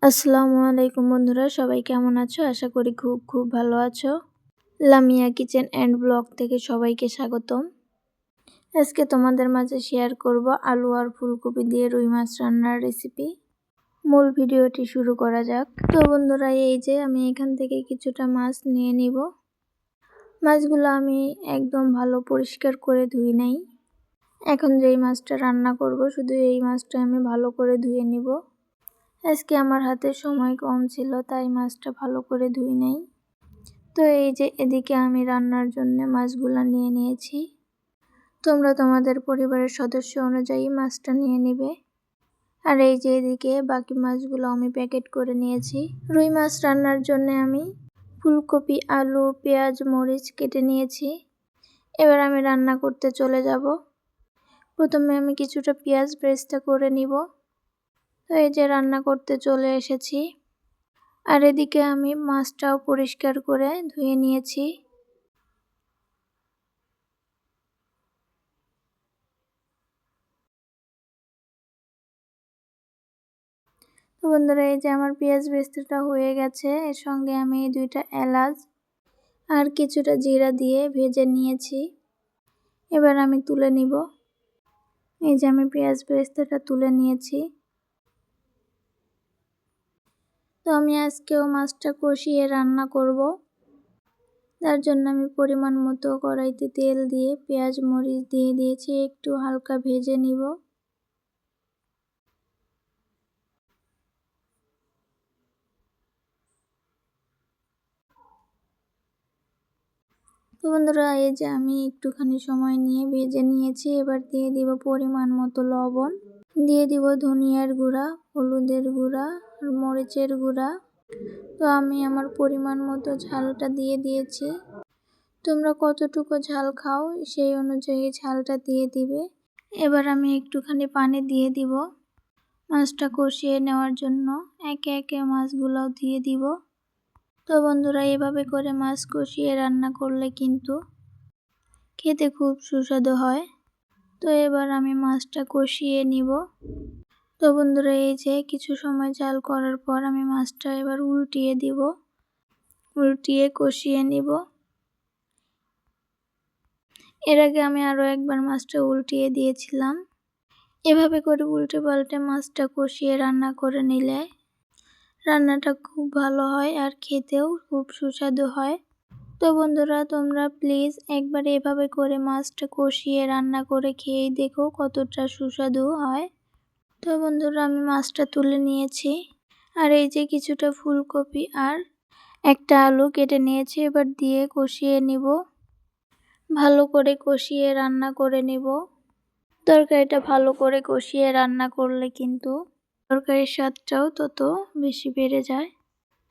আসসালামু আলাইকুম বন্ধুরা, সবাই কেমন আছো? আশা করি খুব ভালো আছো। লামিয়া কিচেন অ্যান্ড ব্লগ থেকে সবাইকে স্বাগতম। আজকে তোমাদের মাঝে শেয়ার করব আলু আর ফুলকপি দিয়ে রুই মাছ রান্নার রেসিপি। মূল ভিডিওটি শুরু করা যাক। তো বন্ধুরা, এই যে আমি এখান থেকে কিছুটা মাছ নিয়ে নিব। মাছগুলো আমি একদম ভালো পরিষ্কার করে ধুই নাই। এখন যেই মাছটা রান্না করব শুধু এই মাছটা আমি ভালো করে ধুয়ে নিব। আজকে আমার হাতে সময় কম ছিল, তাই মাছটা ভালো করে ধুই নাই। তো এই যে এদিকে আমি রান্নার জন্য মাছগুলো নিয়ে নিয়েছি। তোমরা তোমাদের পরিবারের সদস্য অনুযায়ী মাছটা নিয়ে নেবে। আর এই যে এদিকে বাকি মাছগুলো আমি প্যাকেট করে নিয়েছি। রুই মাছ রান্নার জন্য আমি ফুলকপি, আলু, পেঁয়াজ, মরিচ কেটে নিয়েছি। এবার আমি রান্না করতে চলে যাব। প্রথমে আমি কিছুটা পেঁয়াজ বেরেস্তা করে নিব। তো এই যে রান্না করতে চলে এসেছি। আর এদিকে আমি মাছটাও পরিষ্কার করে ধুয়ে নিয়েছি। তো বন্ধুরা, এই যে আমার পেঁয়াজ বেরেস্তাটা হয়ে গেছে। এর সঙ্গে আমি 2টা এলাচ আর কিছুটা জিরা দিয়ে ভেজে নিয়েছি। এবার আমি তুলে নিব। এই যে আমি পেঁয়াজ বেরেস্তাটা তুলে নিয়েছি। তো আমি আজকেও মাছটা কষিয়ে রান্না করব। তার জন্য আমি পরিমাণ মতো কড়াইতে তেল দিয়ে পেঁয়াজ মরিচ দিয়ে দিয়েছি, একটু হালকা ভেজে নিব। তো বন্ধুরা, এই যে আমি একটুখানি সময় নিয়ে ভেজে নিয়েছি। এবার দিয়ে দিব পরিমাণ মতো লবণ, দিয়ে দিব ধনিয়ার গুঁড়া, হলুদের গুঁড়া আর মরিচের গুঁড়া। তো আমি আমার পরিমাণ মতো ঝালটা দিয়ে দিয়েছি। তোমরা কতটুকু ঝাল খাও সেই অনুযায়ী ঝালটা দিয়ে দিবে। এবার আমি একটুখানি পানি দিয়ে দিব মাছটা কষিয়ে নেওয়ার জন্য। একে একে মাছগুলোও দিয়ে দিব। তো বন্ধুরা, এভাবে করে মাছ কষিয়ে রান্না করলে কিন্তু খেতে খুব সুস্বাদু হয়। তো এবার আমি মাছটা কষিয়ে নিব। তো বন্ধুরা, এই যে কিছু সময় জাল করার পর আমি মাছটা এবার উল্টিয়ে দিব, উল্টিয়ে কষিয়ে নিব। এর আগে আমি আরও একবার মাছটা উল্টিয়ে দিয়েছিলাম। এভাবে করে উল্টে পাল্টে মাছটা কষিয়ে রান্না করে নিলে রান্নাটা খুব ভালো হয় আর খেতেও খুব সুস্বাদু হয়। তো বন্ধুরা, তোমরা প্লিজ একবার এভাবে করে মাছটা কষিয়ে রান্না করে খেয়েই দেখো কতটা সুস্বাদু হয়। তো বন্ধুরা, আমি মাছটা তুলে নিয়েছি। আর এই যে কিছুটা ফুলকপি আর একটা আলু কেটে নিয়েছি, এবার দিয়ে কষিয়ে নিব। ভালো করে কষিয়ে রান্না করে নিব। তরকারিটা ভালো করে কষিয়ে রান্না করলে কিন্তু তরকারির স্বাদটাও তত বেশি বেড়ে যায়।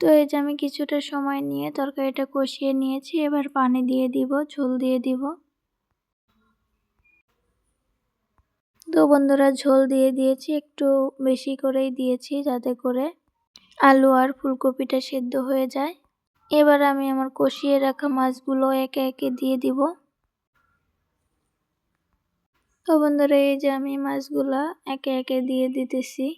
তো এই যে আমি কিছুটা সময় নিয়ে তরকারিটা কষিয়ে নিয়েছি। এবার পানি দিয়ে দিব, ঝোল দিয়ে দিব। তো বন্ধুরা, ঝোল দিয়ে দিয়েছি, একটু বেশি করেই দিয়েছি যাতে করে আলু আর ফুলকপিটা সেদ্ধ হয়ে যায়। এবার আমি আমার কষিয়ে রাখা মাছগুলো একে একে দিয়ে দিব। তো বন্ধুরা, এই যে আমি মাছগুলা একে একে দিয়ে দিতেছি।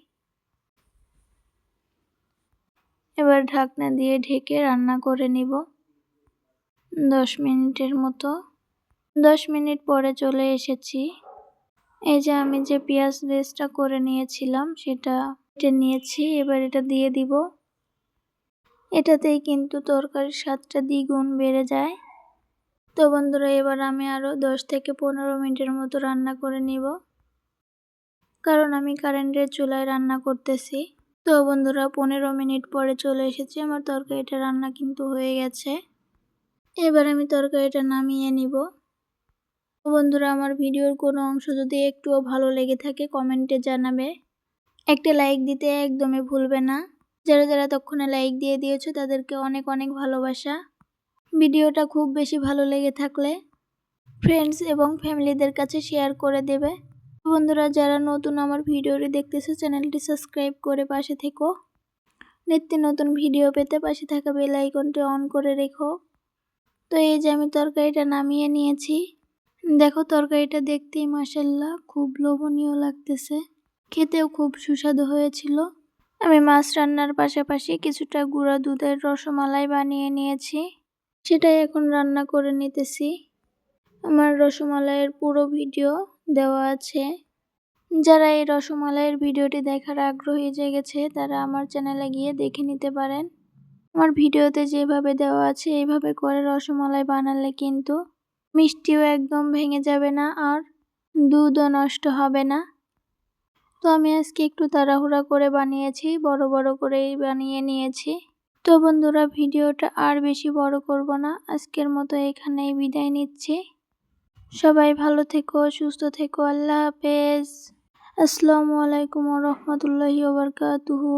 এবার ঢাকনা দিয়ে ঢেকে রান্না করে নিব 10 মিনিটের মতো। 10 মিনিট পরে চলে এসেছি। এই যে আমি যে পেঁয়াজ বেরেস্তা করে নিয়েছিলাম সেটা নিয়েছি। এবার এটা দিয়ে দিব। এটাতেই কিন্তু তরকারির স্বাদটা দ্বিগুণ বেড়ে যায়। তো বন্ধুরা, এবার আমি আরও 10 থেকে 15 মিনিটের মতো রান্না করে নিব, কারণ আমি কারেন্টের চুলায় রান্না করতেছি। তো বন্ধুরা, 15 মিনিট পরে চলে এসেছি। আমার তরকারিটা রান্না কিন্তু হয়ে গেছে। এবার আমি তরকারিটা নামিয়ে নিব। বন্ধুরা, আমার ভিডিওর কোনো অংশ যদি একটুও ভালো লেগে থাকে কমেন্টে জানাবে। একটা লাইক দিতে একদমই ভুলবে না। যারা যারা ততক্ষণে লাইক দিয়ে দিয়েছো তাদেরকে অনেক অনেক ভালোবাসা। ভিডিওটা খুব বেশি ভালো লেগে থাকলে ফ্রেন্ডস এবং ফ্যামিলিদের কাছে শেয়ার করে দেবে। বন্ধুরা, যারা নতুন আমার ভিডিওটি দেখতেছো চ্যানেলটি সাবস্ক্রাইব করে পাশে থেকো। নিত্য নতুন ভিডিও পেতে পাশে থাকা বেল আইকনটি অন করে রেখো। তো এই যে আমি তরকারিটা নামিয়ে নিয়েছি। দেখো, তরকারিটা দেখতেই মাশাআল্লাহ খুব লোভনীয় লাগতেছে, খেতেও খুব সুস্বাদু হয়েছিল। আমি মাছ রান্নার পাশাপাশি কিছুটা গুঁড়া দুধের রসমালাই বানিয়ে নিয়েছি, সেটাই এখন রান্না করে নিতেছি। আমার রসমালাইয়ের পুরো ভিডিও দেওয়া আছে। যারা এই রসমালাইয়ের ভিডিওটি দেখার আগ্রহী জেগেছে তারা আমার চ্যানেলে গিয়ে দেখে নিতে পারেন। আমার ভিডিওতে যেভাবে দেওয়া আছে এইভাবে করে রসমালাই বানালে কিন্তু মিষ্টিও একদম ভেঙে যাবে না আর দুধও নষ্ট হবে না। তো আমি আজকে একটু তাড়াহুড়া করে বানিয়েছি, বড় বড় করেই বানিয়ে নিয়েছি। তো বন্ধুরা, ভিডিওটা আর বেশি বড় করব না, আজকের মতো এখানেই বিদায় নিচ্ছি। সবাই ভালো থেকো, সুস্থ থেকো, আল্লাহ হাফেজ। আসসালামু আলাইকুম ওয়া রাহমাতুল্লাহি ওয়া বারাকাতুহু।